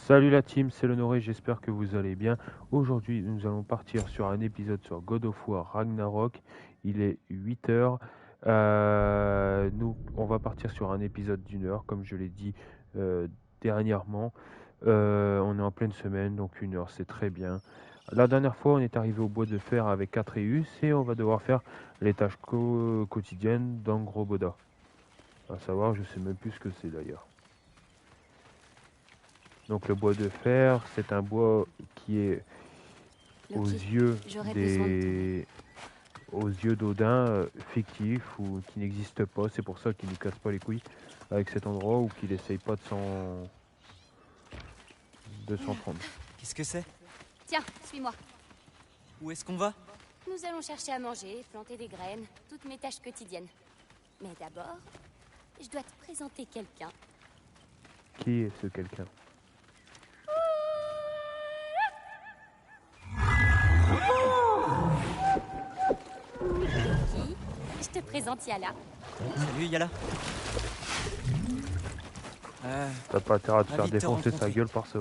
Salut la team, c'est l'Honoré, j'espère que vous allez bien. Aujourd'hui, nous allons partir sur un épisode sur God of War Ragnarok. Il est 8 heures. On va partir sur un épisode d'1 heure, comme je l'ai dit dernièrement. On est en pleine semaine, donc 1 heure, c'est très bien. La dernière fois, on est arrivé au bois de fer avec Atreus et on va devoir faire les tâches quotidiennes d'Angroboda. À savoir, je sais même plus ce que c'est d'ailleurs. Donc le bois de fer, c'est un bois qui est aux Loki, yeux j'aurais besoin de ton aide. aux yeux d'Odin fictif ou qui n'existe pas. C'est pour ça qu'il ne casse pas les couilles avec cet endroit ou qu'il essaye pas de s'en prendre. Qu'est-ce que c'est? Tiens, suis-moi. Où est-ce qu'on va? Nous allons chercher à manger, planter des graines, toutes mes tâches quotidiennes. Mais d'abord, je dois te présenter quelqu'un. Qui est ce quelqu'un? Qui? Je te présente Yala. Salut Yala. T'as pas intérêt à te faire Ravi de te défoncer sa rencontrer. gueule par ça.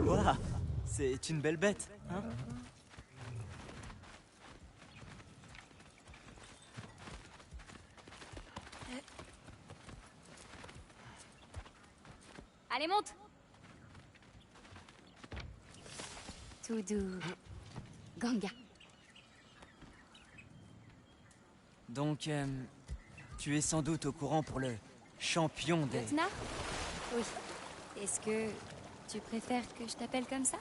Voilà. C'est une belle bête, hein? Allez, monte! Tout doux. Ganga. Donc, tu es sans doute au courant pour le champion des... Lieutenant? Oui. Est-ce que tu préfères que je t'appelle comme ça?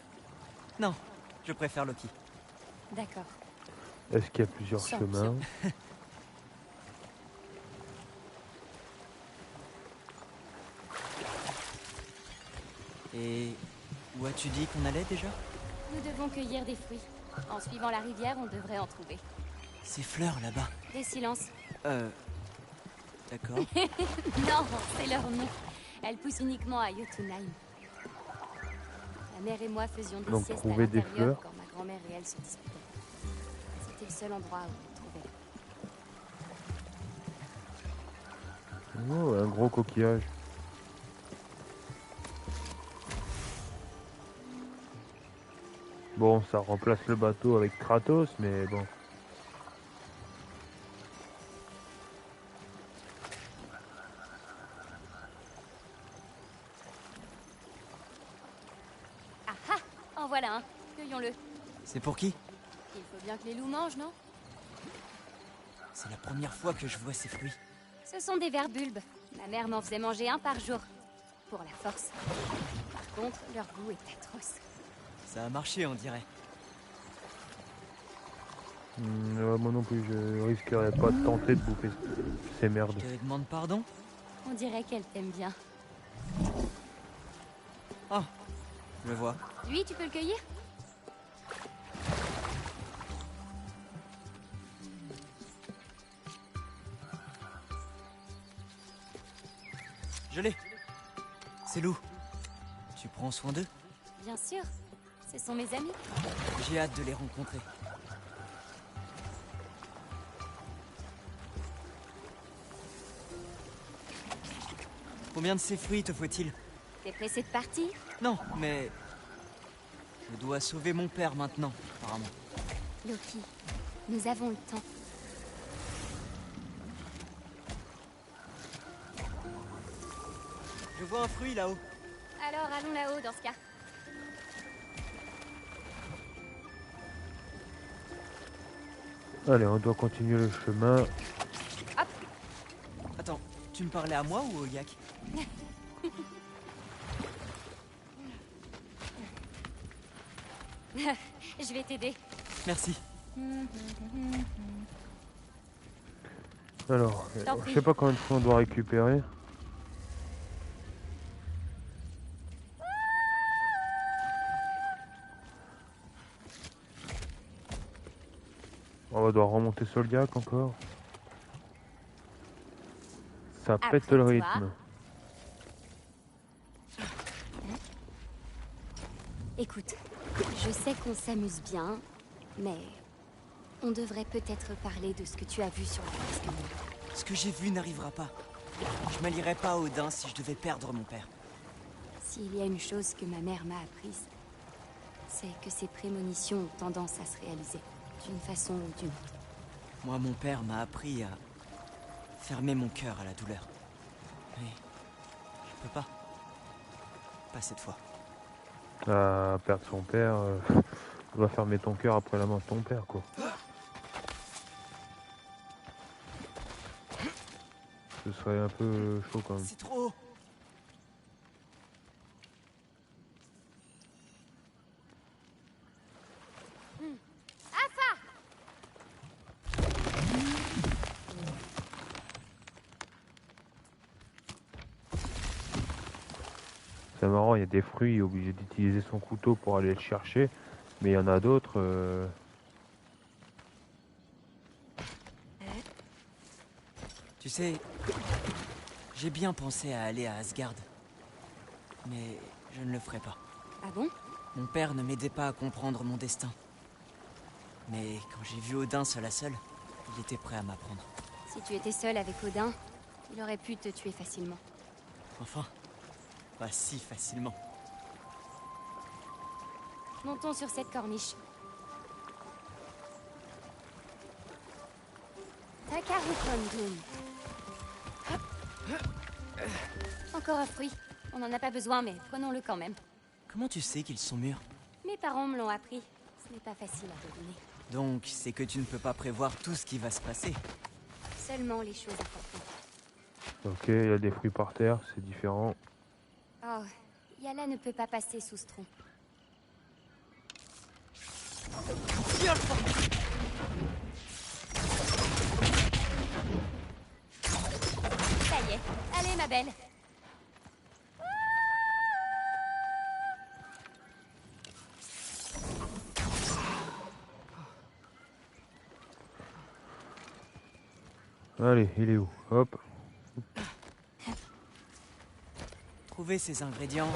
Non, je préfère Loki. D'accord. Est-ce qu'il y a plusieurs Champion. chemins? Et où as-tu dit qu'on allait déjà? Nous devons cueillir des fruits. En suivant la rivière, on devrait en trouver. Ces fleurs là-bas. Des silences. D'accord. Non, c'est leur nom. Elles poussent uniquement à Jotunheim. La mère et moi faisions des Donc, siestes à trouver des l'intérieur fleurs. quand ma grand-mère et elle se disputaient. C'était le seul endroit où on les trouvait. Oh, un gros coquillage. Bon, ça remplace le bateau avec Kratos, mais bon. Ah ah! En voilà un. Cueillons-le. C'est pour qui? Il faut bien que les loups mangent, non? C'est la première fois que je vois ces fruits. Ce sont des vers bulbes. Ma mère m'en faisait manger un par jour. Pour la force. Par contre, leur goût est atroce. Ça a marché, on dirait. Moi non plus, je risquerais pas de tenter de bouffer ces merdes. Je te demande pardon? On dirait qu'elle t'aime bien. Oh, je le vois. Lui, tu peux le cueillir? Je l'ai. C'est Lou. Tu prends soin d'eux? Bien sûr. Ce sont mes amis. J'ai hâte de les rencontrer. Combien de ces fruits te faut-il? T'es pressé de partir? Non, mais... Je dois sauver mon père maintenant, apparemment. Loki, nous avons le temps. Je vois un fruit là-haut. Alors allons là-haut dans ce cas. Allez, on doit continuer le chemin. Hop! Attends, tu me parlais à moi ou au yak? Je vais t'aider. Merci. Alors, T'en je prie. sais pas combien de fois on doit récupérer. On va devoir remonter sur le yak encore. Ça Après pète le toi. rythme. Écoute, je sais qu'on s'amuse bien, mais on devrait peut-être parler de ce que tu as vu sur la escalier. Ce que j'ai vu n'arrivera pas. Je m'allierais pas à Odin si je devais perdre mon père. S'il y a une chose que ma mère m'a apprise, c'est que ses prémonitions ont tendance à se réaliser, d'une façon ou d'une autre. Moi, mon père m'a appris à fermer mon cœur à la douleur. Mais je peux pas. Pas cette fois. À perdre son père, on va fermer ton cœur après la mort de ton père, quoi. Ce serait un peu chaud quand même. C'est trop haut. C'est marrant, il y a des fruits, il est obligé d'utiliser son couteau pour aller le chercher, mais il y en a d'autres. Tu sais, j'ai bien pensé à aller à Asgard. Mais je ne le ferai pas. Ah bon? Mon père ne m'aidait pas à comprendre mon destin. Mais quand j'ai vu Odin seul à seul, il était prêt à m'apprendre. Si tu étais seul avec Odin, il aurait pu te tuer facilement. Enfin, pas si facilement. Montons sur cette corniche. Takarukondum. Encore un fruit. On n'en a pas besoin, mais prenons-le quand même. Comment tu sais qu'ils sont mûrs? Mes parents me l'ont appris. Ce n'est pas facile à deviner. Donc, c'est que tu ne peux pas prévoir tout ce qui va se passer. Seulement les choses importantes. Ok, il y a des fruits par terre, c'est différent. Oh, Yala ne peut pas passer sous ce tronc. Ça y est. Allez, ma belle. Allez, il est où? Hop. Trouver ces ingrédients,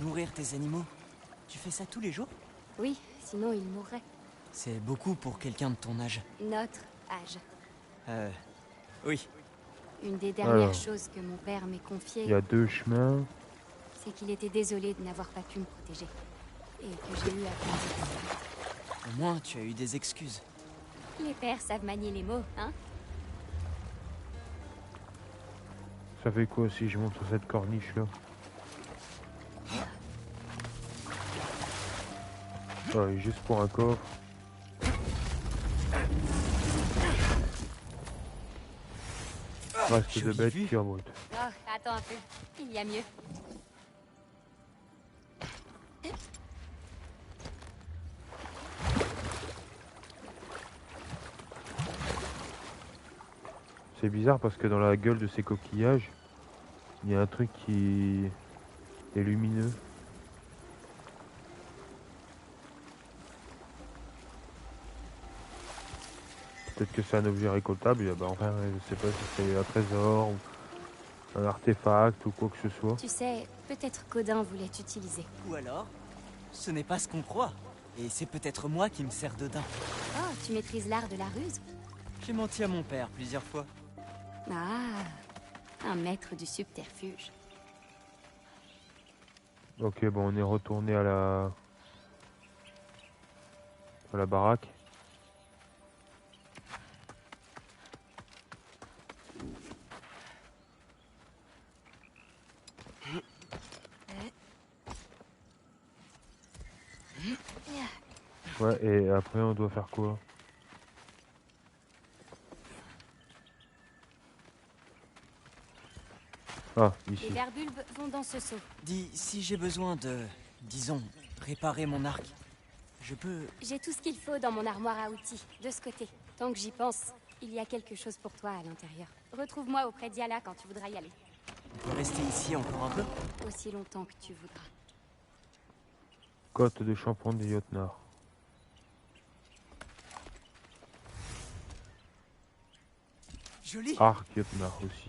nourrir tes animaux, tu fais ça tous les jours? Oui, sinon il mourrait. C'est beaucoup pour quelqu'un de ton âge. Notre âge. Oui. Une des dernières Alors. choses que mon père m'ait Il y confiées, a deux chemins. c'est qu'il était désolé de n'avoir pas pu me protéger. Et que j'ai eu à prendre. Au moins, tu as eu des excuses. Les pères savent manier les mots, hein? Ça fait quoi si je monte sur cette corniche là? Ouais, juste pour un coffre. Reste de Jolie bête vue. qui remonte. Oh, attends un peu. Il y a mieux. C'est bizarre parce que dans la gueule de ces coquillages, il y a un truc qui est lumineux. Peut-être que c'est un objet récoltable, et ben enfin je sais pas si c'est un trésor ou un artefact ou quoi que ce soit. Tu sais, peut-être qu'Odin voulait t'utiliser. Ou alors, ce n'est pas ce qu'on croit. Et c'est peut-être moi qui me sers d'Odin. Oh, tu maîtrises l'art de la ruse? J'ai menti à mon père plusieurs fois. Ah, un maître du subterfuge. Ok, bon, on est retourné à la baraque. Ouais, et après on doit faire quoi? Ah, Les ici. verbulbes vont dans ce seau. Dis, si j'ai besoin de, disons, réparer mon arc, je peux... J'ai tout ce qu'il faut dans mon armoire à outils, de ce côté. Tant que j'y pense, il y a quelque chose pour toi à l'intérieur. Retrouve-moi auprès d'Yala quand tu voudras y aller. on peut rester ici encore un peu? Aussi longtemps que tu voudras. Côte de Champron des Jotnar. Joli. Arc Jotnar aussi.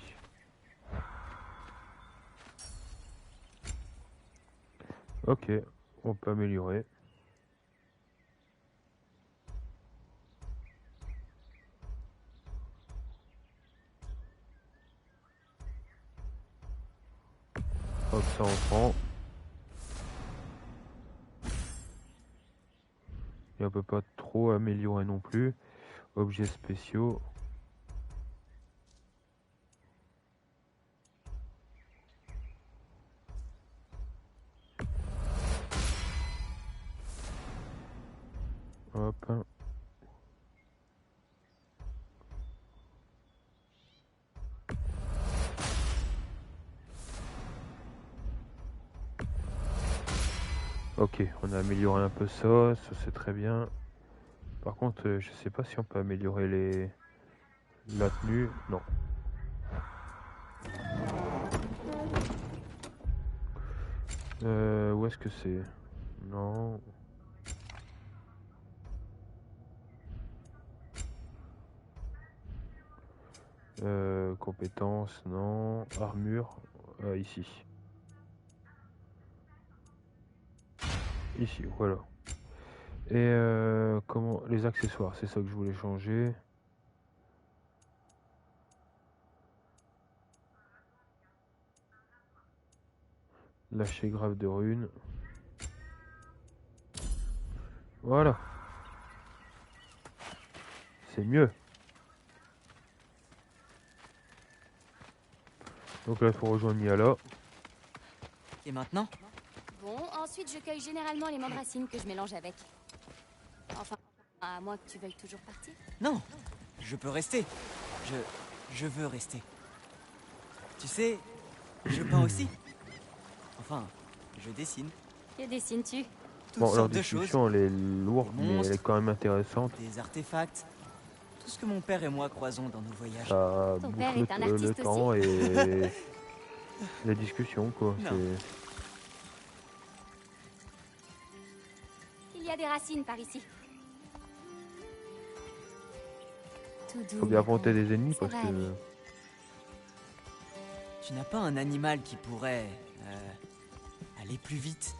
Ok, on peut améliorer. Hop, ça on prend. Et on peut pas trop améliorer non plus. Objets spéciaux. Hop. Ok, on a amélioré un peu ça c'est très bien. Par contre, je sais pas si on peut améliorer la tenue. Non. Où est-ce que c'est? Non. Compétences, non. Armure, ici. Ici, voilà. Et comment les accessoires, c'est ça que je voulais changer. Lâcher grave de runes. Voilà. C'est mieux. Donc là, il faut rejoindre Miala. Et maintenant? Bon, ensuite je cueille généralement les mandracines que je mélange avec. Enfin, à moins que tu veuilles toujours partir. Non, je peux rester. Je veux rester. Tu sais, je peins aussi. Enfin, je dessine. Que dessines-tu? Toutes Bon, leur sortes de choses. discussion, elle est lourde, Des mais elle est monstres. quand même intéressante. Des artefacts. Tout ce que mon père et moi croisons dans nos voyages. Ça Ton bouffe père est un le artiste temps et la discussion, quoi. Non. Il y a des racines par ici. Tout doux. Faut bien ma pauvre. affronter des ennemis Ça parce va que aller. Tu n'as pas un animal qui pourrait aller plus vite?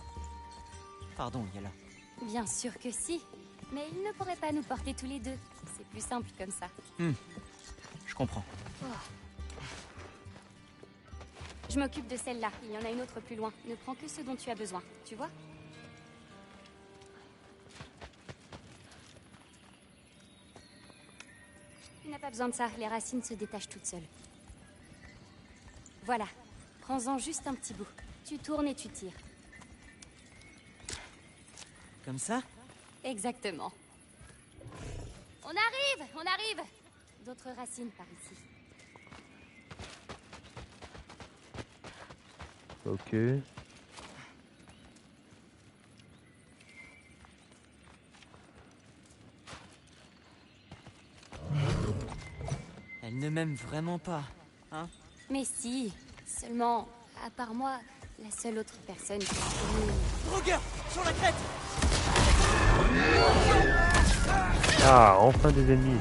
Pardon, Yala. Bien sûr que si. Mais il ne pourrait pas nous porter tous les deux. C'est plus simple comme ça. Je comprends. Je m'occupe de celle-là. Il y en a une autre plus loin. Ne prends que ce dont tu as besoin. Tu vois? Tu n'as pas besoin de ça. Les racines se détachent toutes seules. Voilà. Prends-en juste un petit bout. Tu tournes et tu tires. Comme ça? Exactement. On arrive! On arrive! D'autres racines par ici. ok. Elle ne m'aime vraiment pas, hein? Mais si. Seulement, à part moi, la seule autre personne qui est Drogueur! Sur la crête! Ah, enfin des ennemis.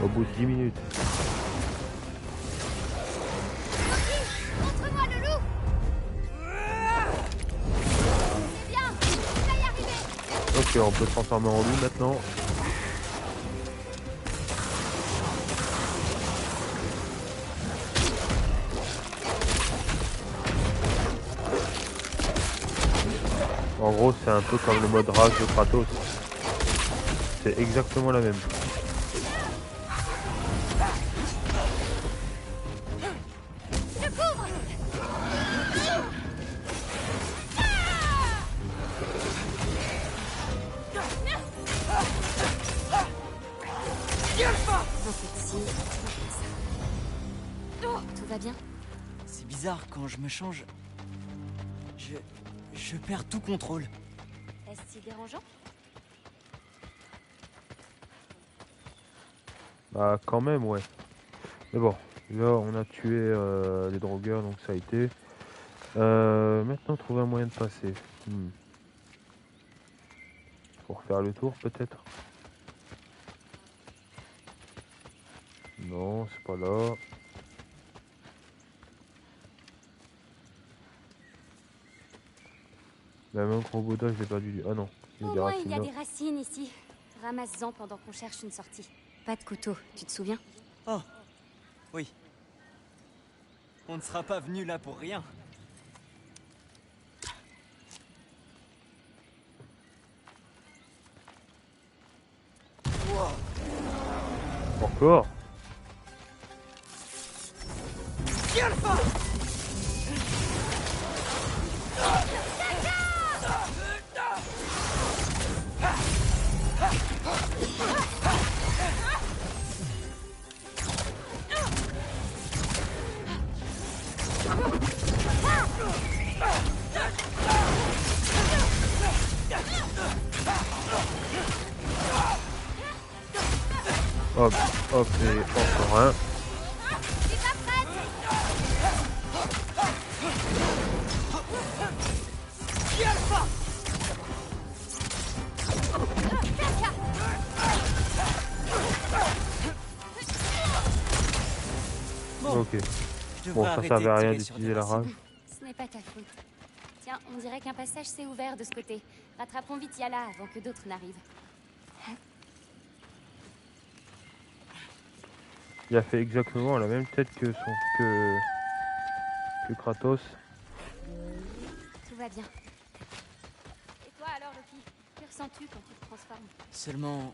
Au bout de 10 minutes. Montre-moi le loup! C'est bien! Tu vas y arriver! Ok, on peut se transformer en loup maintenant. En gros, c'est un peu comme le mode rage de Kratos. C'est exactement la même. Je couvre! Un peu de cire, comme ça. Tout va bien? C'est bizarre, quand je me change... Je perds tout contrôle. Est-ce si dérangeant? Bah quand même, ouais. Mais bon, là on a tué les drogueurs, donc ça a été. Maintenant, trouver un moyen de passer. Faut refaire le tour peut-être. Non, c'est pas là. La même gros Bouddha, je l'ai perdu. Ah non, il y a Au des moins, racines il y a là. des racines ici. Ramasse-en pendant qu'on cherche une sortie. Pas de couteau, tu te souviens? Oh, oui. On ne sera pas venu là pour rien. fort. Hop, hop, et encore un. Bon, Ok. je Bon, devrais ça arrêter servait de à rien tirer sur d'utiliser des la racines. rage. Ce n'est pas ta faute. Tiens, on dirait qu'un passage s'est ouvert de ce côté. Rattrapons vite Yala avant que d'autres n'arrivent. Il a fait exactement la même tête que Kratos. Tout va bien. Et toi alors, Loki? Que ressens-tu quand tu te transformes? Seulement...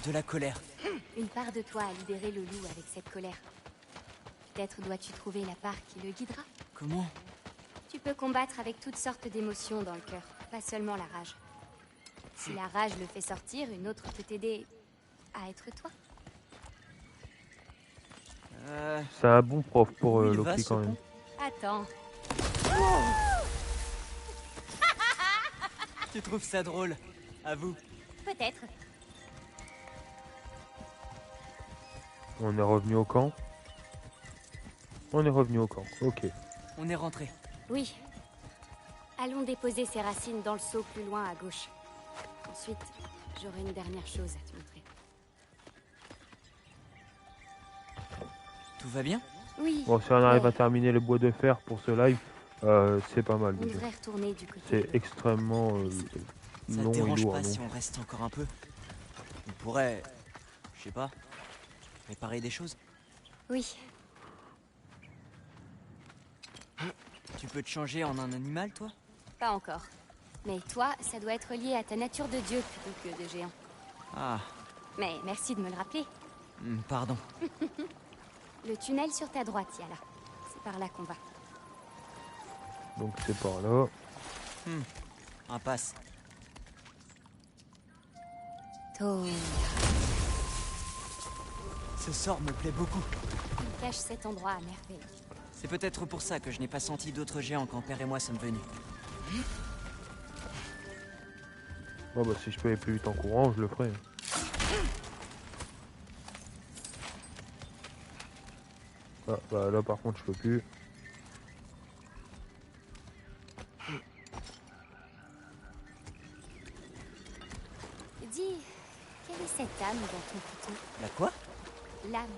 de la colère. Une part de toi a libéré le loup avec cette colère. Peut-être dois-tu trouver la part qui le guidera. Comment? Tu peux combattre avec toutes sortes d'émotions dans le cœur, pas seulement la rage. Si la rage le fait sortir, une autre peut t'aider à être toi. C'est un bon prof pour Où il va, Loki ce quand même. con? Attends, Tu trouves ça drôle? Avoue. peut-être. On est revenu au camp. On est revenu au camp, ok. On est rentré. Oui. Allons déposer ces racines dans le seau plus loin à gauche. Ensuite, j'aurai une dernière chose à te montrer. Tout va bien? Oui. Bon, si on arrive mais à terminer le bois de fer pour ce live, c'est pas mal on déjà. devrait retourner du côté. C'est extrêmement Ça te long et dérange lourd. pas non. si on reste encore un peu? On pourrait... je sais pas... réparer des choses? Oui. Tu peux te changer en un animal, toi? Pas encore. Mais toi, ça doit être lié à ta nature de dieu plutôt que de géant. Ah, Mais merci de me le rappeler. pardon. Le tunnel sur ta droite, Yala. C'est par là qu'on va. Donc c'est par là. Impasse. Toh. Ce sort me plaît beaucoup. Il cache cet endroit à merveille. C'est peut-être pour ça que je n'ai pas senti d'autres géants quand Père et moi sommes venus. Bon bah si je peux aller plus vite en courant, je le ferai. Ah bah là par contre je peux plus. Dis, quelle est cette âme dans ton couteau? La quoi? L'âme.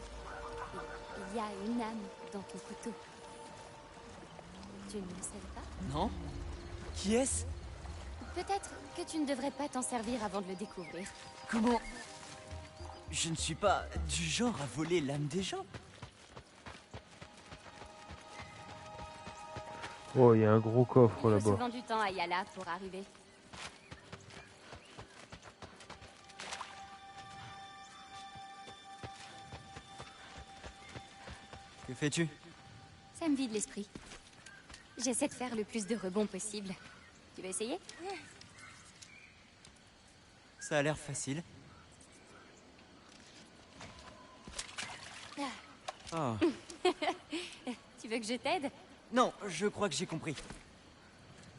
Il y a une âme dans ton couteau. Tu ne le savais pas? Non? Qui est-ce? Peut-être que tu ne devrais pas t'en servir avant de le découvrir. Comment? Je ne suis pas du genre à voler l'âme des gens. Oh il y a un gros coffre Il faut là-bas. souvent du temps à Yala pour arriver. Que fais-tu? Ça me vide l'esprit. J'essaie de faire le plus de rebonds possible. Tu veux essayer? Ça a l'air facile. Oh. Tu veux que je t'aide? Non, je crois que j'ai compris.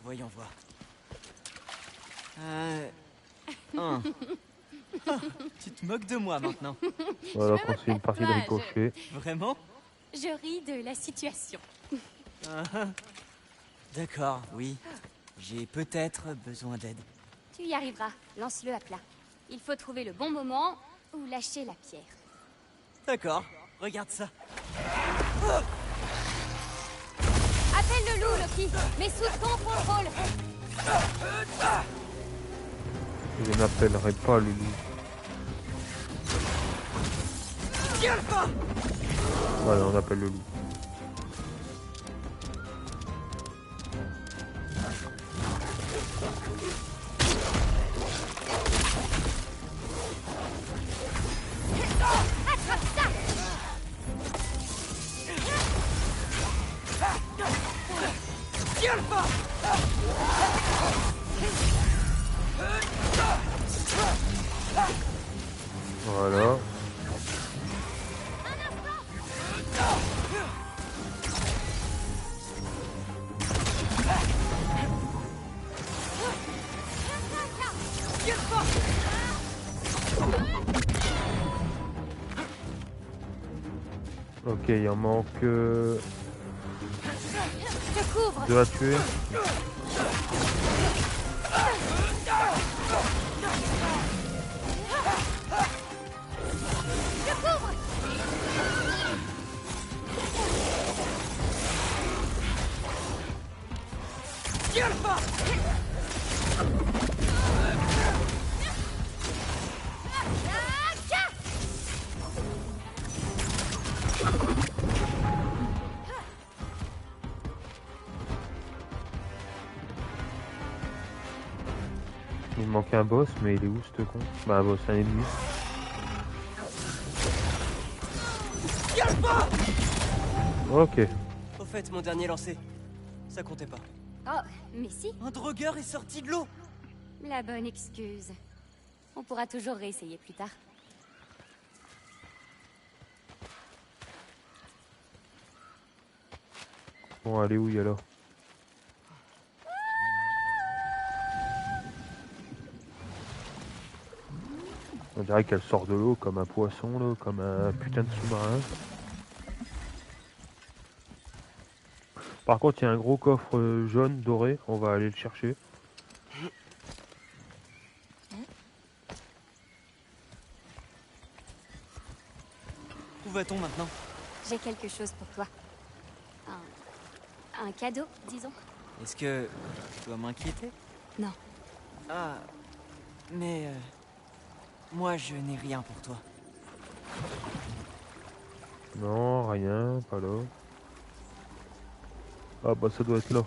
Voyons voir. Ah, tu te moques de moi maintenant. Voilà, quand c'est une partie de Toi, ricochet. Vraiment? Je ris de la situation. D'accord, oui. J'ai peut-être besoin d'aide. Tu y arriveras. Lance-le à plat. Il faut trouver le bon moment ou lâcher la pierre. D'accord, regarde ça. Appelle le loup, Loki, mais sous ton contrôle. Je n'appellerai pas le loup. Voilà, on appelle le loup. Voilà. Ok, il en manque deux à tuer. Il me manquait un boss, mais il est où ce con? Bah un boss, un ennemi. Ok. Au fait, mon dernier lancé, ça comptait pas. Oh, mais si, Un drogueur est sorti de l'eau. la bonne excuse. On pourra toujours réessayer plus tard. Bon, allez où alors? On dirait qu'elle sort de l'eau comme un poisson, là, comme un putain de sous-marin. Par contre, il y a un gros coffre jaune doré, on va aller le chercher. Où va-t-on maintenant? J'ai quelque chose pour toi. Un cadeau, disons. Est-ce que je dois m'inquiéter? Non. Ah, mais moi je n'ai rien pour toi. Non, rien, pas là. Ah bah ça doit être là.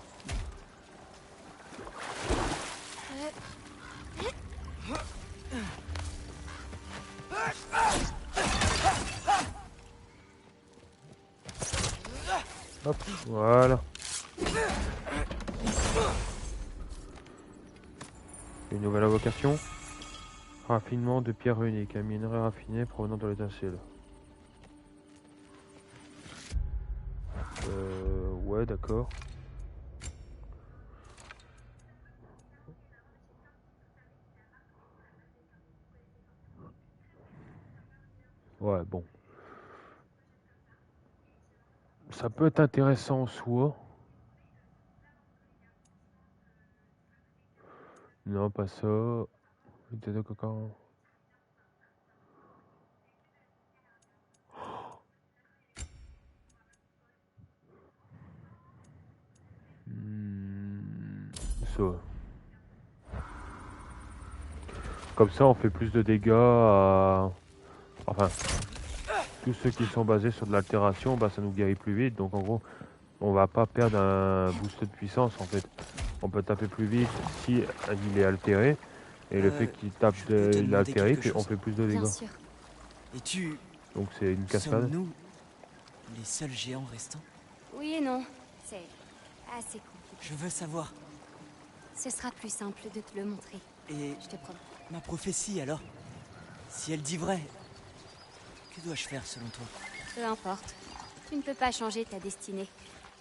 Hop, voilà. Une nouvelle invocation. Raffinement de pierre unique, un minerai raffiné provenant de l'étincelle. Ouais, d'accord. Ouais, bon. Ça peut être intéressant en soi. Non, pas ça. Tête de coquin. Ça. Comme ça, on fait plus de dégâts à... Enfin, tous ceux qui sont basés sur de l'altération, bah, ça nous guérit plus vite. Donc en gros, on va pas perdre un boost de puissance en fait. On peut taper plus vite si il est altéré. Et le fait qu'il tape je peux te il est demander altéré, quelque on chose? fait plus de Bien dégâts. sûr. Et Donc c'est une cascade. sommes-nous les seuls géants restants? Oui et non. C'est assez compliqué. Je veux savoir. Ce sera plus simple de te le montrer. Et Je te promets. ma prophétie alors? Si elle dit vrai, que dois-je faire selon toi? Peu importe. Tu ne peux pas changer ta destinée.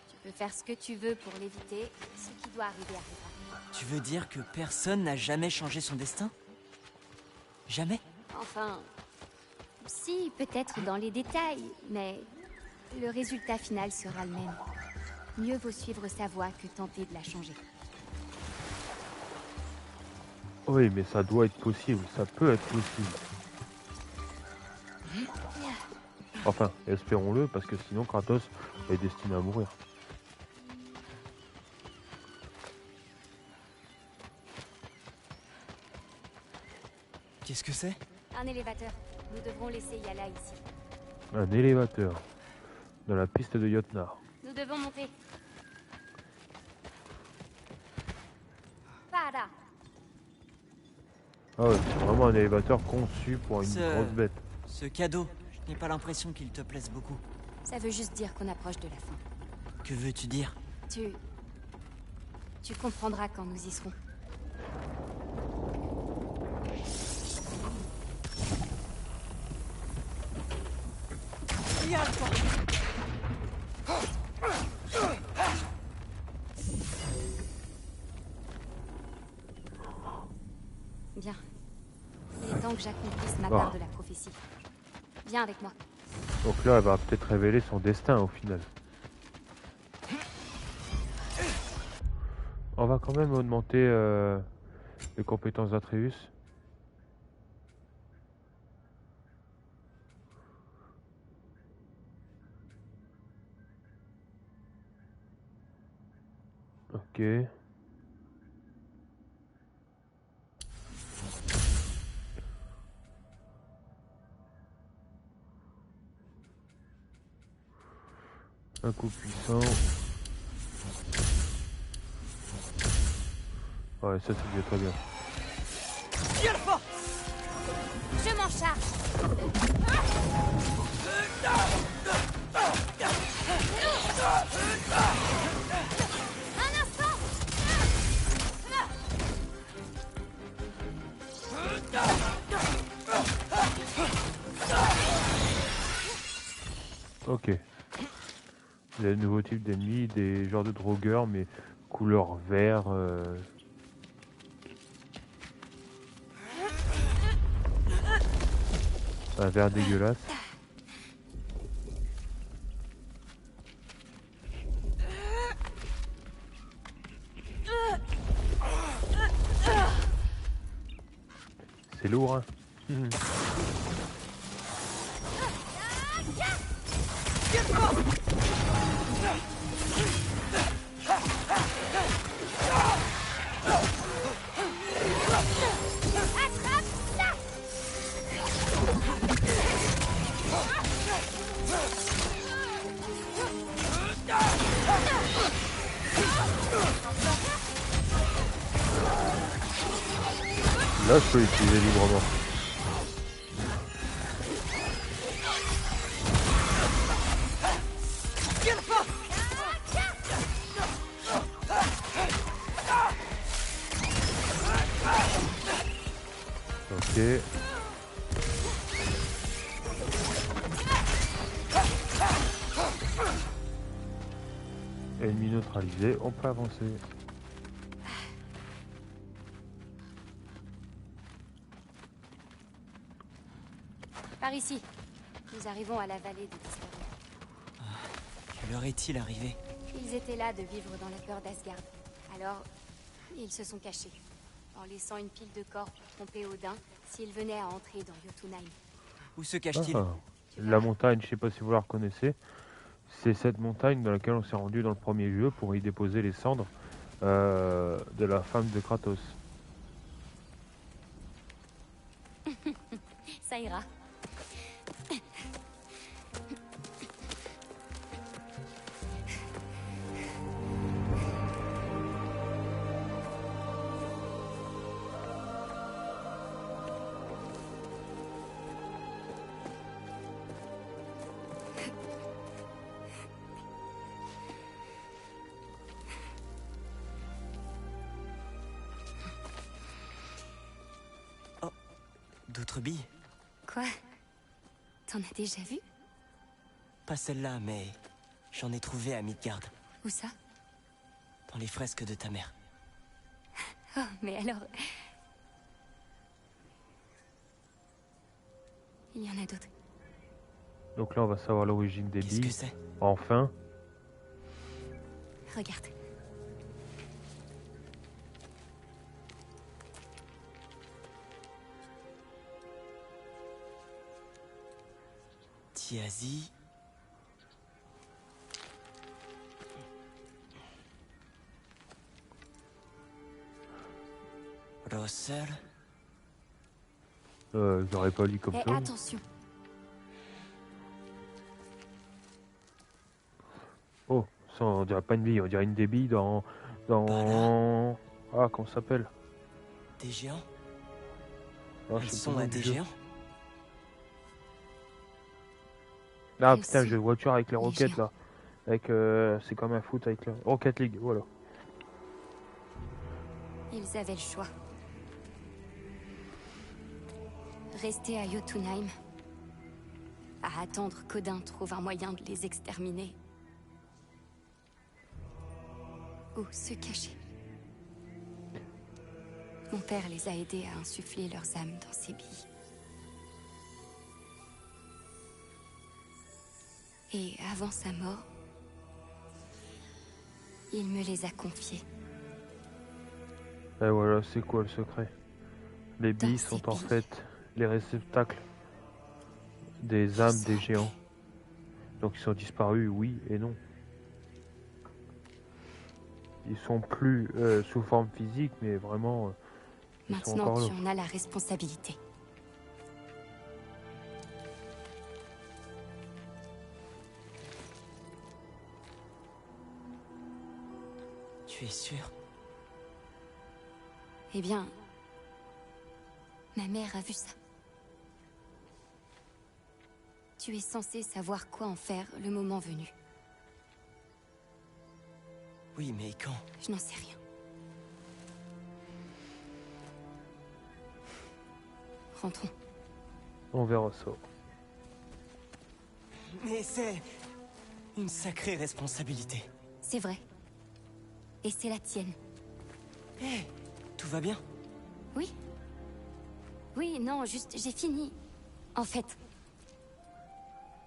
Tu peux faire ce que tu veux pour l'éviter. Ce qui doit arriver arrivera. Tu veux dire que personne n'a jamais changé son destin? Jamais? Enfin... Si, peut-être dans les détails, mais... le résultat final sera le même. Mieux vaut suivre sa voie que tenter de la changer. Oui, mais ça doit être possible. Ça peut être possible. Enfin, espérons-le, parce que sinon Kratos est destiné à mourir. Qu'est-ce que c'est? Un élévateur. Nous devrons laisser Yala ici. Un élévateur. Dans la piste de Jotnar. Nous devons monter. Pada. Ah ouais, c'est vraiment un élévateur conçu pour une grosse bête. Ce cadeau, je n'ai pas l'impression qu'il te plaise beaucoup. Ça veut juste dire qu'on approche de la fin. Que veux-tu dire? Tu Tu comprendras quand nous y serons. Bien. Il est temps que j'accomplisse ma part de la prophétie. Viens avec moi. Donc là, elle va peut-être révéler son destin au final. On va quand même augmenter les compétences d'Atreus. Ok. Un coup puissant. Ouais, ça c'est déjà très bien. Je m'en charge. Un instant. Ok. Il y a de nouveaux types d'ennemis, des genres de drogueurs, mais couleur vert. Un vert dégueulasse. C'est lourd, hein. Là, je peux l'utiliser librement. Ok. Ennemi neutralisé, on peut avancer. Par ici. Nous arrivons à la vallée des disparus. Que leur est-il arrivé? Ils étaient là de vivre dans la peur d'Asgard. Alors, ils se sont cachés, en laissant une pile de corps pour tromper Odin s'il venait à entrer dans Jotunheim. Où se cache-t-il? La montagne, je sais pas si vous la reconnaissez. C'est cette montagne dans laquelle on s'est rendu dans le premier jeu pour y déposer les cendres de la femme de Kratos. Ça ira. D'autres billes? Quoi? T'en as déjà vu? Pas celle-là, mais j'en ai trouvé à Midgard, Où ça? dans les fresques de ta mère. Oh, mais alors... Il y en a d'autres. Donc là, on va savoir l'origine des Qu'est-ce que billes. c'est? Enfin. Regarde. Tiazi. Rossel. J'aurais pas lu comme Et ça. attention. Oh, ça, on dirait pas une bille, on dirait une des billes dans... Ah, comment ça s'appelle? Des géants? Ah, je Elles sais sont pas à le des jeu. géants? Ah Elles putain, sont jeu de voiture avec les les roquettes géants. là. Avec, c'est comme un foot avec la Rocket League, voilà. Ils avaient le choix. Rester à Jotunheim, à attendre qu'Odin trouve un moyen de les exterminer. Ou se cacher. Mon père les a aidés à insuffler leurs âmes dans ses billes. Et avant sa mort, il me les a confiés. Et voilà, c'est quoi le secret? Les Dans billes ces sont en billes. fait les réceptacles des âmes des géants. Donc ils sont disparus, oui et non. Ils sont plus sous forme physique, mais vraiment, ils sont Maintenant, encore là. tu en as la responsabilité. Tu es sûr? Eh bien, ma mère a vu ça. Tu es censé savoir quoi en faire le moment venu. Oui, mais quand? Je n'en sais rien. Rentrons. On verra ça. Mais c'est une sacrée responsabilité. C'est vrai. Et c'est la tienne. Hé, tout va bien? Oui? Oui, non, juste, j'ai fini. En fait,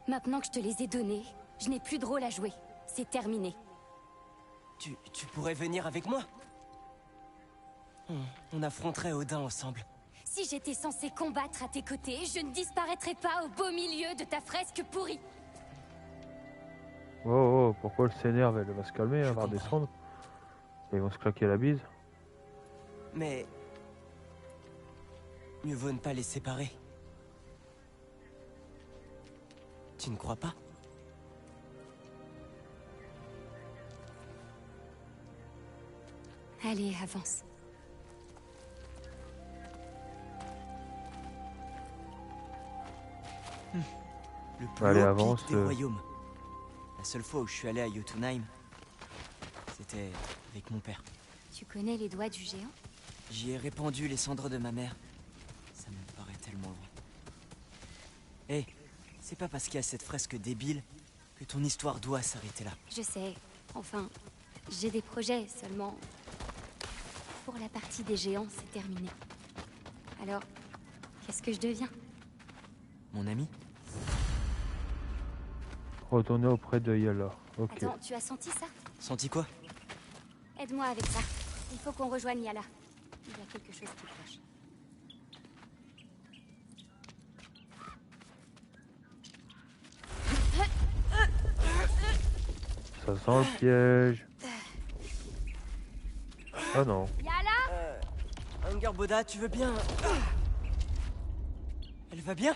maintenant que je te les ai donnés, je n'ai plus de rôle à jouer. C'est terminé. Tu pourrais venir avec moi? On affronterait Odin ensemble. Si j'étais censée combattre à tes côtés, je ne disparaîtrais pas au beau milieu de ta fresque pourrie. Oh, oh, pourquoi elle s'énerve? Elle va se calmer, elle va comprends. redescendre. Et ils vont se claquer la bise. Mais... mieux vaut ne pas les séparer. Tu ne crois pas? Allez, avance. Le plus Allez, haut avance, pic des royaumes. La seule fois où je suis allé à Jotunheim, c'était avec mon père. Tu connais les doigts du géant? J'y ai répandu les cendres de ma mère. Ça me paraît tellement loin. Hé, c'est pas parce qu'il y a cette fresque débile que ton histoire doit s'arrêter là. Je sais. Enfin, j'ai des projets seulement. Pour la partie des géants, c'est terminé. Alors, qu'est-ce que je deviens? Mon ami? Retourner auprès de Yala. Ok. Attends, tu as senti ça? Senti quoi? Aide-moi avec ça. Il faut qu'on rejoigne Yala. Il y a quelque chose qui cloche. Ça sent le piège. Ah non. Yala! Angerboda, tu veux bien... Elle va bien?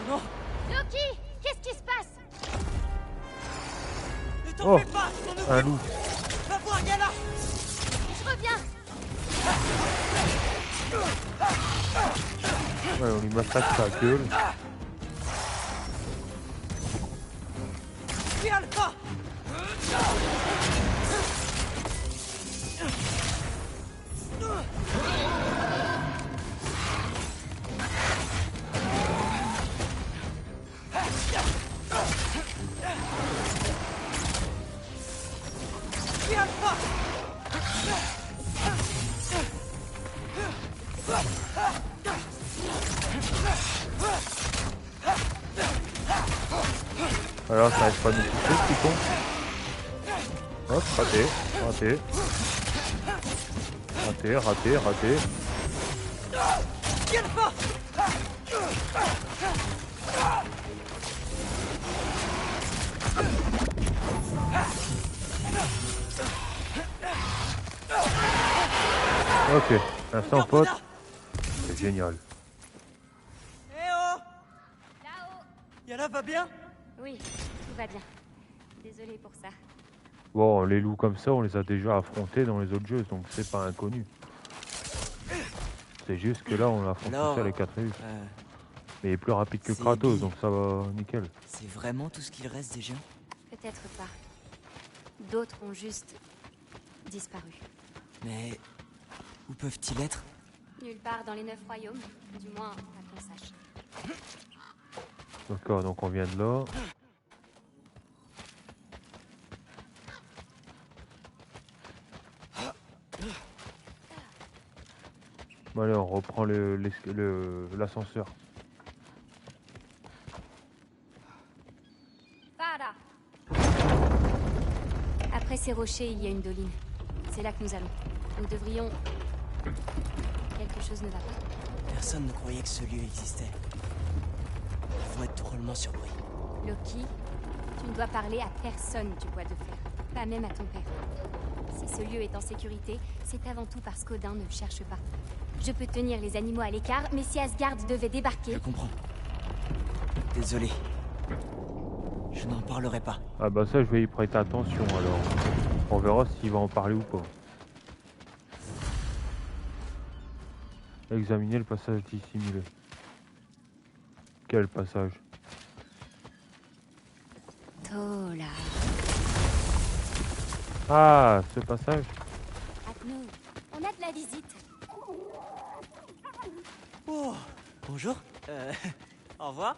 Non! Loki! Qu'est-ce qui se passe? Ne t'en Oh, fais pas, je m'en occupe. un loup. Va voir Yala! Je reviens! Ouais, on lui massacre sa gueule. Suis Alpha! Suis Alpha! Alors, ça reste pas nous toucher, petit con. Hop, raté, raté. Raté, raté, raté. Suis Alpha! Ok, instant pote. C'est génial. Eh oh! Là-haut! Yala va bien? Oui, tout va bien. Désolée pour ça. Bon, les loups comme ça, on les a déjà affrontés dans les autres jeux, donc c'est pas inconnu. C'est juste que là, on affronte tout Alors, seul les 4 rues. euh, Mais il est plus rapide que c'est Kratos, Bi. donc ça va nickel. c'est vraiment tout ce qu'il reste des géants? Peut-être pas. D'autres ont juste disparu. Mais où peuvent-ils être? Nulle part dans les 9 royaumes, du moins pas qu'on sache. D'accord, donc on vient de là. Bon allez, on reprend l'ascenseur. Fara! Après ces rochers, il y a une doline. C'est là que nous allons. Nous devrions... Quelque chose ne va pas. Personne ne croyait que ce lieu existait. Il faut être drôlement surpris. Loki, tu ne dois parler à personne du bois de fer. Pas même à ton père. Si ce lieu est en sécurité, c'est avant tout parce qu'Odin ne le cherche pas. Je peux tenir les animaux à l'écart, mais si Asgard devait Je débarquer... comprends. Désolé. Je n'en parlerai pas. Ah bah ça, je vais y prêter attention alors. On verra s'il va en parler ou pas. Examiner le passage dissimulé. Quel passage? Tola. Ah, ce passage? Atno, on a de la visite. Oh, bonjour. Au revoir.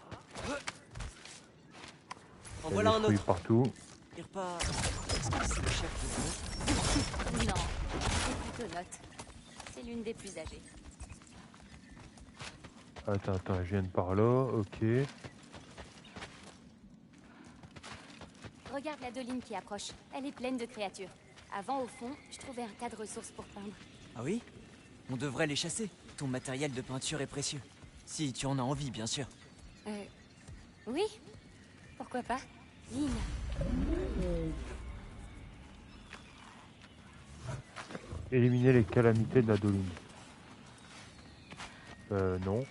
En Il y a voilà des un fruits autre. partout. Irpa, est-ce que c'est le chef de Non, c'est plutôt Note. C'est l'une des plus âgées. Attends, je viens de par là, ok. Regarde la doline qui approche. Elle est pleine de créatures. Avant, au fond, je trouvais un tas de ressources pour peindre. Ah oui? On devrait les chasser. Ton matériel de peinture est précieux. Si tu en as envie, bien sûr. Oui? Pourquoi pas? Lynn. Éliminer les calamités de la doline. Non.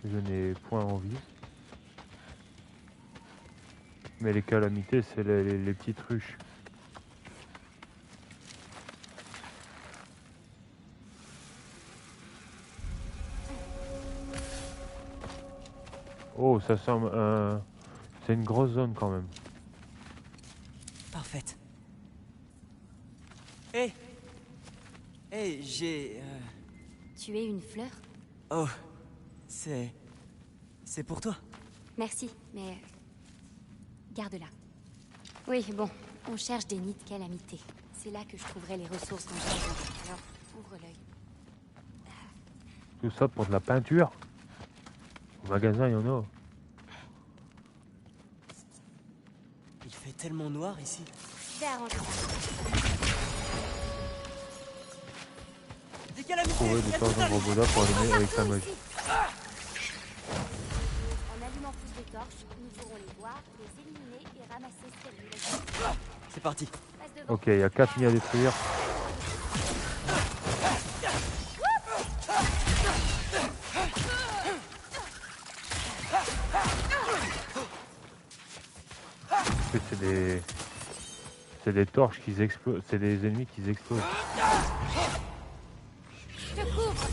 Je n'ai point envie. Mais les calamités, c'est les petites ruches. Oh, ça semble... c'est une grosse zone quand même. Parfaite. Hé! Hé, j'ai... Tu es une fleur? Oh, c'est pour toi. Merci, mais... garde-la. Oui, bon, on cherche des nids de calamité. C'est là que je trouverai les ressources dont j'ai besoin. Alors, ouvre l'œil. Tout ça pour de la peinture. Au magasin, il y en a. Il fait tellement noir ici. Je vais arranger ça. Des calamités! Trouver des torches robots pour allumer avec sa magie. En allumant plus de torches, nous pourrons les voir, les éliminer et ramasser ce qu'elles nous laissent. C'est parti. Passe devant. Ok, il y a 4 nids à détruire. En plus, c'est des torches qui explosent. C'est des ennemis qui explosent. Je te couvre.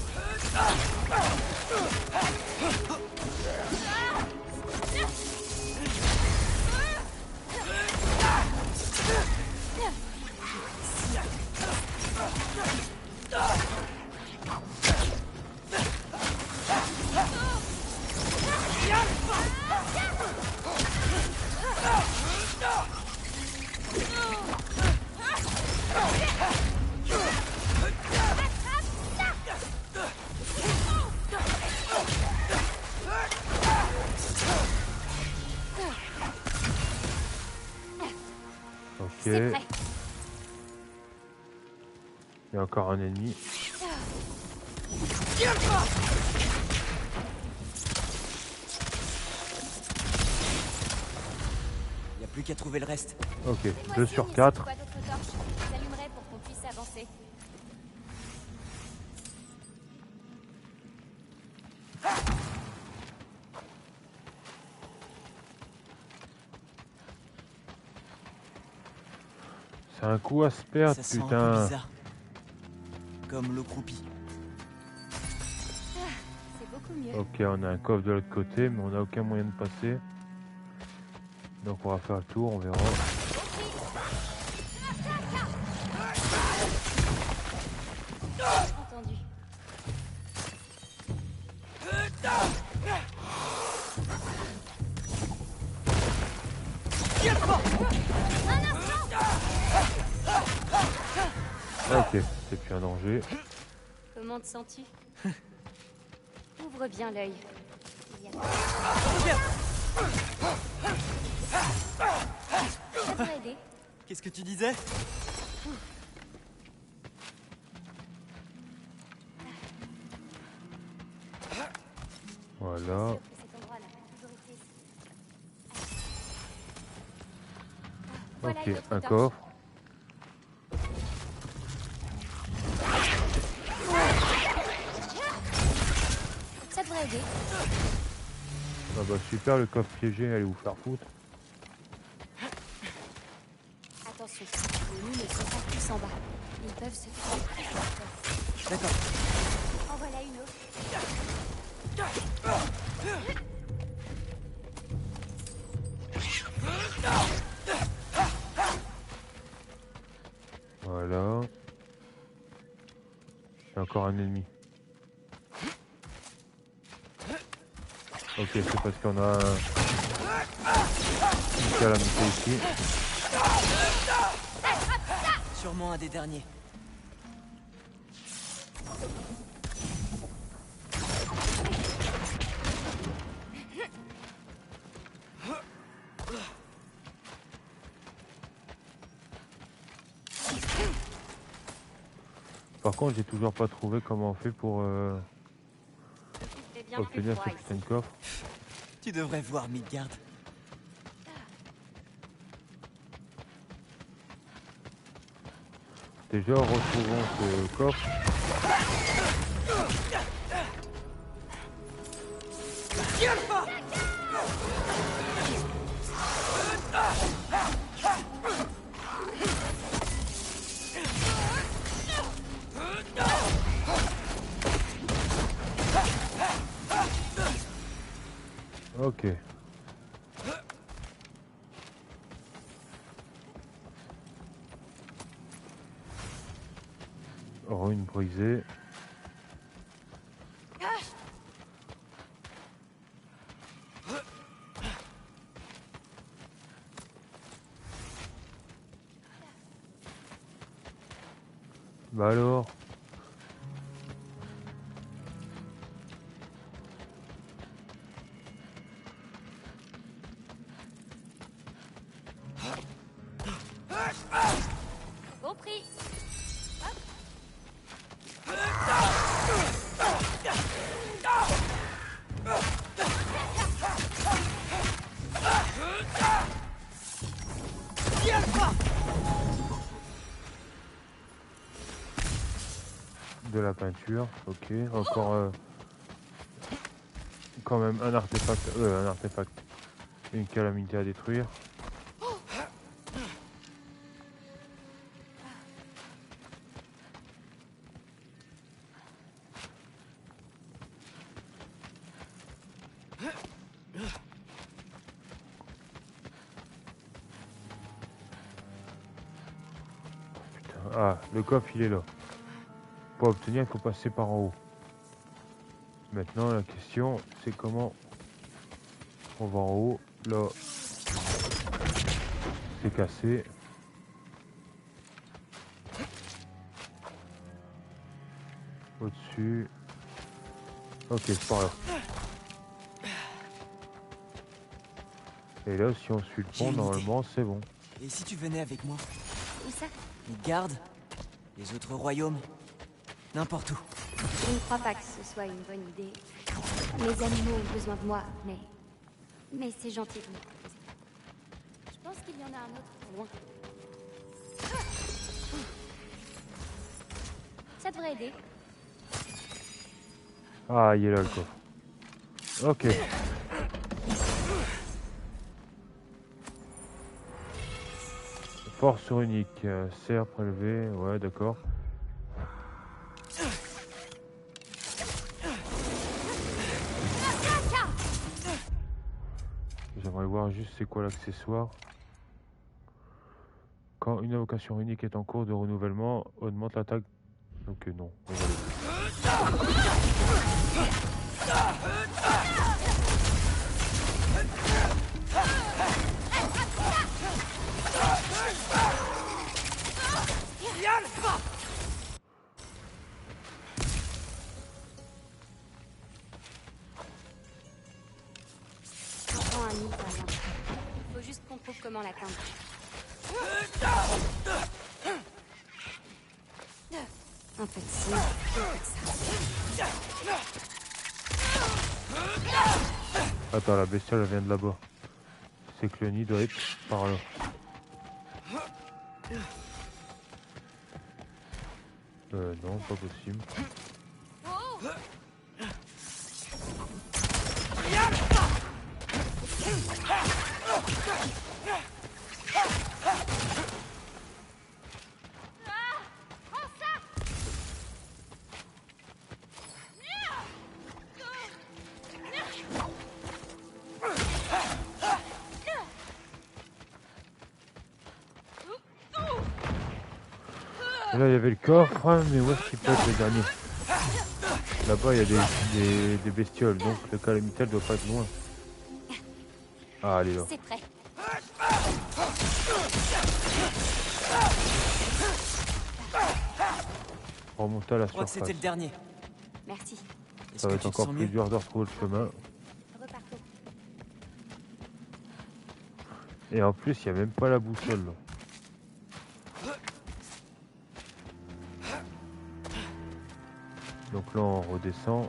C'est Ok, prêt. il y a encore un ennemi. Il n'y a plus qu'à trouver le reste. Ok, Fais-moi 2 signe sur si tu 4. vois d'autres torches. Je les allumerai pour qu'on puisse avancer. C'est un coup à se perdre, Ça sent un peu putain. bizarre. Comme l'eau croupie. C'est beaucoup mieux. Ok, on a un coffre de l'autre côté, mais on n'a aucun moyen de passer. Donc on va faire le tour, on verra. Entendu. Ok, c'est plus un danger. Comment te sens-tu? Ouvre bien l'œil. Il y a... Ça devrait aider. Qu'est-ce que tu disais? Voilà. Sûr que cet endroit n'a pas toujours été ici. Voilà Ok, une autre un torche. coffre. Ça devrait aider. Ah bah super, le coffre piégé, allez vous faire foutre. Attention, les mines ne sont pas tous en bas. Ils peuvent se trouver. D'accord. En voilà une autre. Voilà. Il y a encore un ennemi. Ok, c'est parce qu'on a une calamité ici. Sûrement un des derniers. Par contre, j'ai toujours pas trouvé comment on fait pour C'est bien plus obtenir froid ce ici. putain de coffre. Tu devrais voir Midgard. Déjà, retrouvons ce coffre. Ok. Ruine brisée. Bah alors. Compris. De la peinture, ok. Encore quand même un artefact, une calamité à détruire. Putain, ah, le coffre il est là. Pour obtenir, il faut passer par en haut. Maintenant, la question, c'est comment on va en haut. Là, c'est cassé. Au-dessus. Ok, c'est par là. Et là, si on suit le J'ai pont, une idée. normalement, c'est bon. Et si tu venais avec moi? Où ça? Midgard? Les autres royaumes? N'importe où. Je ne crois pas que ce soit une bonne idée. Mes animaux ont besoin de moi, mais c'est gentil de me proposer. Je pense qu'il y en a un autre plus loin. Ça devrait aider. Ah, il est là le coffre. Ok. Force unique, serre prélevé, ouais d'accord. J'aimerais voir juste c'est quoi l'accessoire. Quand une invocation unique est en cours de renouvellement, augmente l'attaque. Donc non, on va le faire. Prends un livre, Alain. Faut juste qu'on trouve comment l'atteindre. Un peu de ci, un peu de ça. Attends, la bestiole elle vient de là-bas. C'est que le nid doit être par là. Non, pas possible. Et là, il y avait le coffre, hein, mais où est-ce qu'il peut être le dernier? Là-bas, il y a des bestioles, donc le calamitel doit pas être loin. Ah, elle est là. C'est prêt. Remonter à la Je crois que surface. c'était le dernier. Merci. Est-ce Ça va que être tu te encore sens plus mieux? dur de retrouver le chemin. Repartons. Et en plus, il n'y a même pas la boussole. Là. Donc là, on redescend.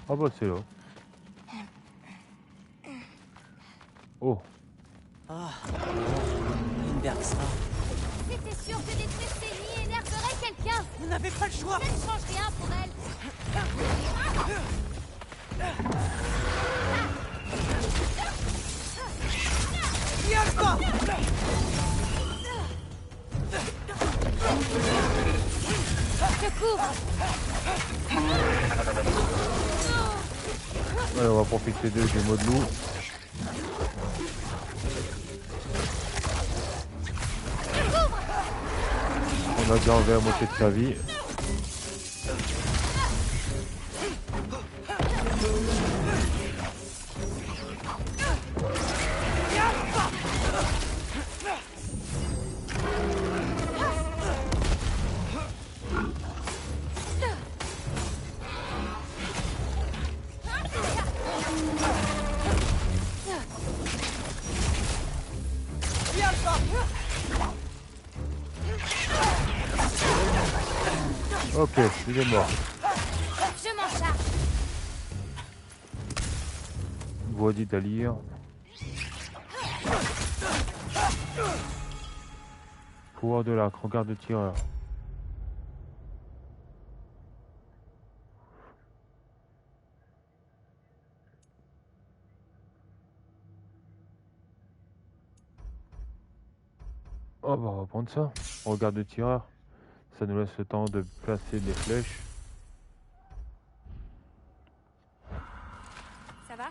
Ah bah c'est là. Oh, Ah, Lindbergh, ça. C'était sûr que détruire ces nids énerverait quelqu'un. On n'avait pas le choix. Ça ne change rien pour elle. Y a pas. Je couvre. allez, on va profiter du mode loup. On a déjà enlevé la moitié de sa vie. Ok, il est mort. Je m'en charge. Voix d'Italir. Pouvoir de l'arc, regard de tireur. Oh bah on va prendre ça. Regard de tireur. Ça nous laisse le temps de placer des flèches. Ça va?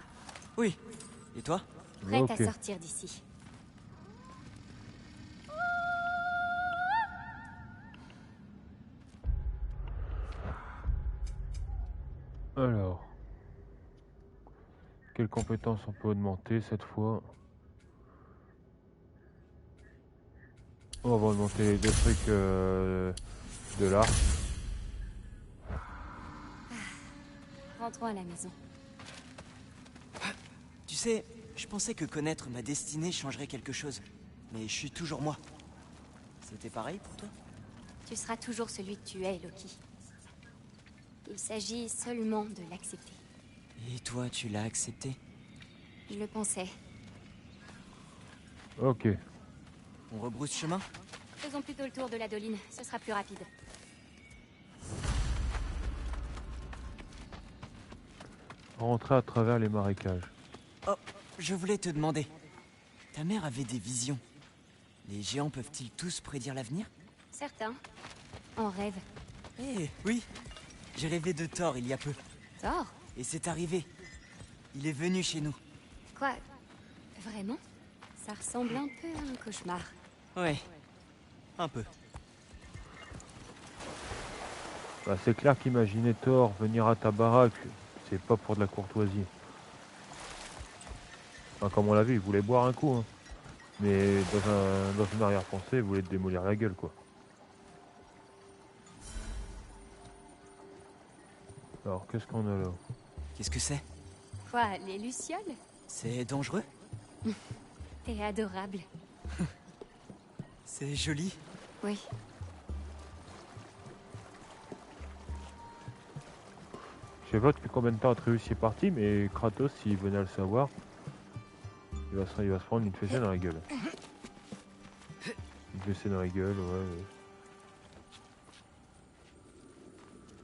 Oui. Et toi? Prête Ok. à sortir d'ici. Alors. Quelles compétences on peut augmenter cette fois? On va augmenter les deux trucs de l'arc. Rentrons à la maison. Tu sais, je pensais que connaître ma destinée changerait quelque chose. Mais je suis toujours moi. C'était pareil pour toi? Tu seras toujours celui que tu es, Loki. Il s'agit seulement de l'accepter. Et toi, tu l'as accepté? Je le pensais. Ok. On rebrousse chemin? Faisons plutôt le tour de la doline, ce sera plus rapide. Rentrer à travers les marécages. Oh, je voulais te demander. Ta mère avait des visions. Les géants peuvent-ils tous prédire l'avenir? Certains. En rêve. Eh, oui. J'ai rêvé de Thor il y a peu. Thor? Et c'est arrivé. Il est venu chez nous. Quoi? Vraiment? Ça ressemble un peu à un cauchemar. Ouais. Un peu. Bah, c'est clair qu'imaginer Thor venir à ta baraque, c'est pas pour de la courtoisie. Enfin, comme on l'a vu, il voulait boire un coup, hein. Mais dans une arrière-pensée, il voulait te démolir la gueule, quoi. Alors, qu'est-ce qu'on a là? Qu'est-ce que c'est? Quoi, les lucioles? C'est dangereux? T'es adorable. C'est joli? Oui. Je sais pas depuis combien de temps Atreus y est parti, mais Kratos, s'il venait à le savoir, il va se prendre une fessée dans la gueule. Une fessée dans la gueule, ouais.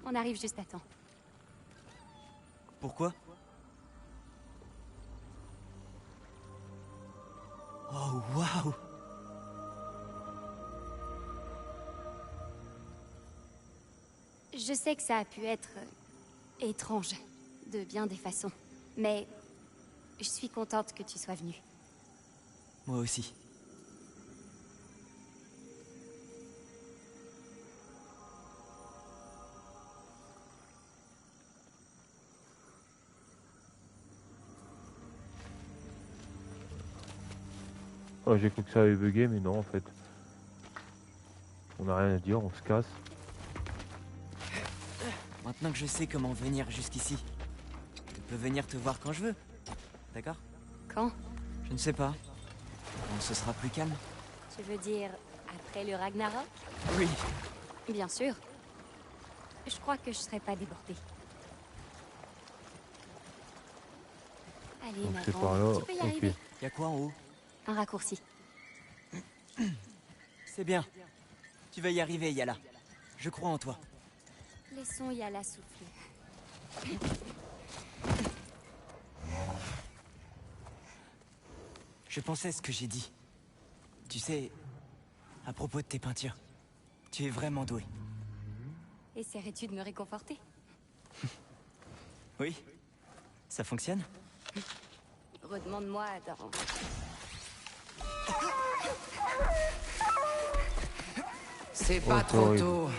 On arrive juste à temps. Pourquoi? Oh, waouh! Je sais que ça a pu être étrange, de bien des façons. Mais je suis contente que tu sois venu. Moi aussi. Oh, j'ai cru que ça avait bugué, mais non, en fait. On n'a rien à dire, on se casse. Maintenant que je sais comment venir jusqu'ici, je peux venir te voir quand je veux. D'accord? Quand? Je ne sais pas. Quand ce sera plus calme? Tu veux dire après le Ragnarok? Oui. Bien sûr. Je crois que je serai pas débordée. Allez, Donc c'est Nathan, par là, tu peux y ok. arriver. Y a quoi en haut? Un raccourci. C'est bien. Tu vas y arriver, Yala. Je crois en toi. Laissons Yala souffler. Je pensais ce que j'ai dit. Tu sais, à propos de tes peintures, tu es vraiment doué. Essaierais-tu de me réconforter? Oui? Ça fonctionne? Redemande-moi dans... C'est pas Oh, trop horrible. tôt.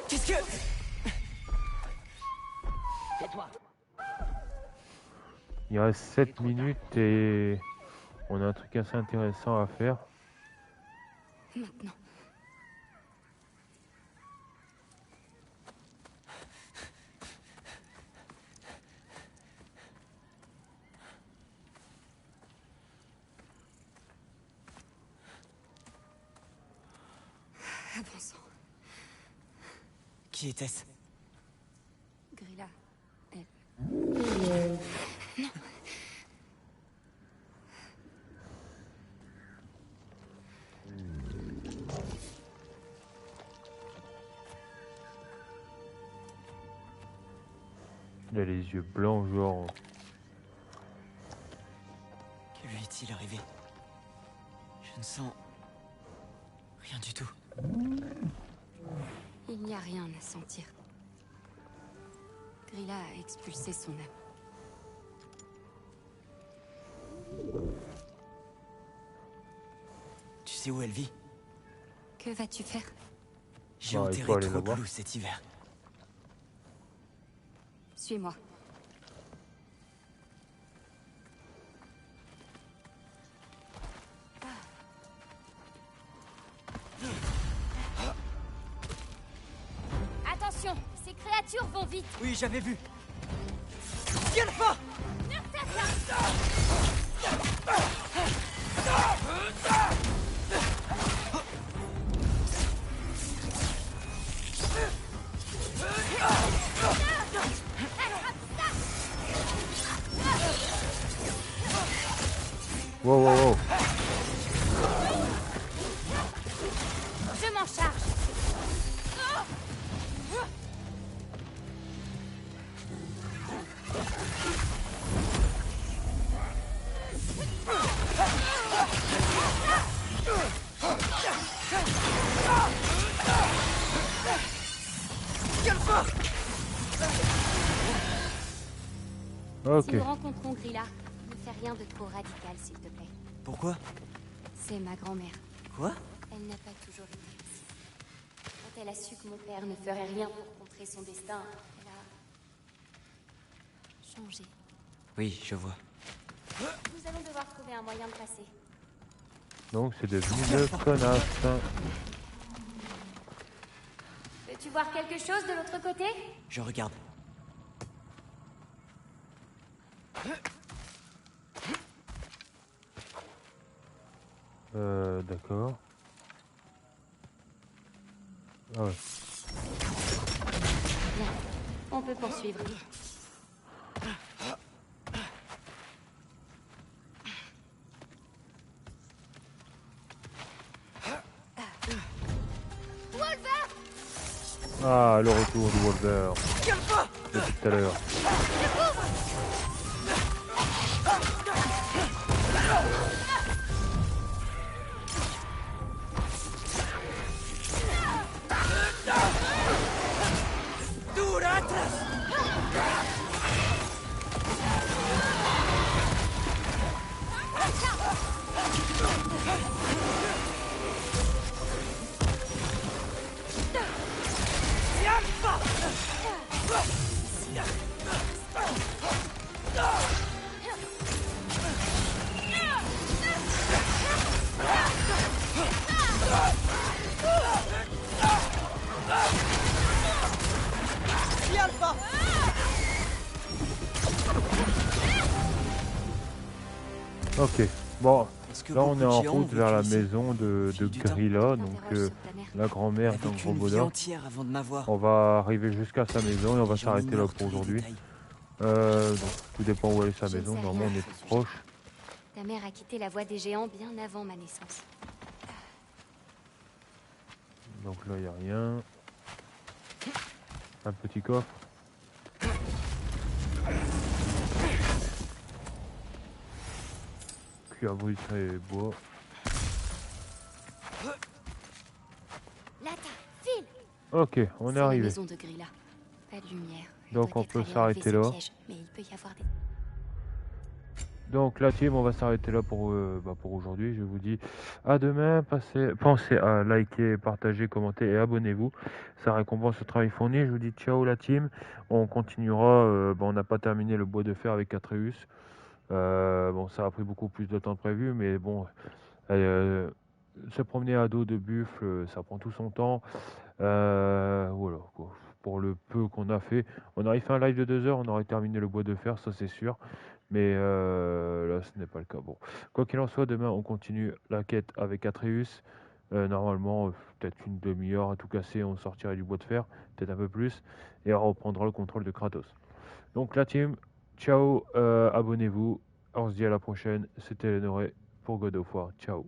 Qu'est-ce que... Il reste 7 minutes et on a un truc assez intéressant à faire. Maintenant. Avançons. Qui était-ce? Grilla, elle... Il a les yeux blancs, genre. Que lui est-il arrivé? Je ne sens... rien du tout. Il n'y a rien à sentir. Grilla a expulsé son âme. Tu sais où elle vit? Que vas-tu faire? J'ai Bah, il faut enterré aller la 3 voir. clous cet hiver. Suis-moi. Attention, ces créatures vont vite. Oui, j'avais vu. Galfa! Wow, wow, wow. Je m'en charge. Ok. Si nous rencontrons Grilla, ne fais rien de trop radical, s'il te plaît. Pourquoi? C'est ma grand-mère. Quoi? Elle n'a pas toujours été ainsi. Quand elle a su que mon père ne ferait rien pour contrer son destin, elle a changé. Oui, je vois. Nous allons devoir trouver un moyen de passer. Donc c'est devenu le connasse. Veux-tu voir quelque chose de l'autre côté? Je regarde. D'accord. Ah ouais. Bien, on peut poursuivre. Ah, le retour du Wolver. De tout à l'heure. Ok, bon, Est-ce que là on beaucoup est de en géants route ont vers la vécu ici? maison de Fil du temps. Grilla, donc T'interroges sur ta mère. la grand-mère Elle a d'un vécu gros une vie bonheur. entière avant de m'avoir. On va arriver jusqu'à sa maison et on va Les gens s'arrêter là ignorent pour tous les aujourd'hui. détails. Donc tout dépend où elle est sa Je ne maison, sais normalement rien on est à ce tout sujet. proche. Ta mère a quitté la voie des géants bien avant ma naissance. Donc là il n'y a rien. Un petit coffre. Cuivre et bois. Là, file. Ok, on est C'est la arrivé. maison de Grilla. Pas de lumière. Elle Donc, doit on être peut allée s'arrêter enlever là. ses pièges, mais il peut y avoir des... Donc la team, on va s'arrêter là pour aujourd'hui. Je vous dis à demain. Pensez à liker, partager, commenter et abonnez-vous. Ça récompense le travail fourni. Je vous dis ciao la team. On continuera. On n'a pas terminé le bois de fer avec Atreus. Bon, ça a pris beaucoup plus de temps que prévu, mais bon, se promener à dos de buffle, ça prend tout son temps. Voilà, quoi. Pour le peu qu'on a fait, on aurait fait un live de 2 heures, on aurait terminé le bois de fer, ça c'est sûr. Mais là, ce n'est pas le cas. Bon, quoi qu'il en soit, demain on continue la quête avec Atreus. Normalement, peut-être une demi-heure à tout casser, on sortirait du bois de fer, peut-être un peu plus, et on reprendra le contrôle de Kratos. Donc la team, ciao, abonnez-vous, on se dit à la prochaine. C'était Lénoré pour God of War, ciao.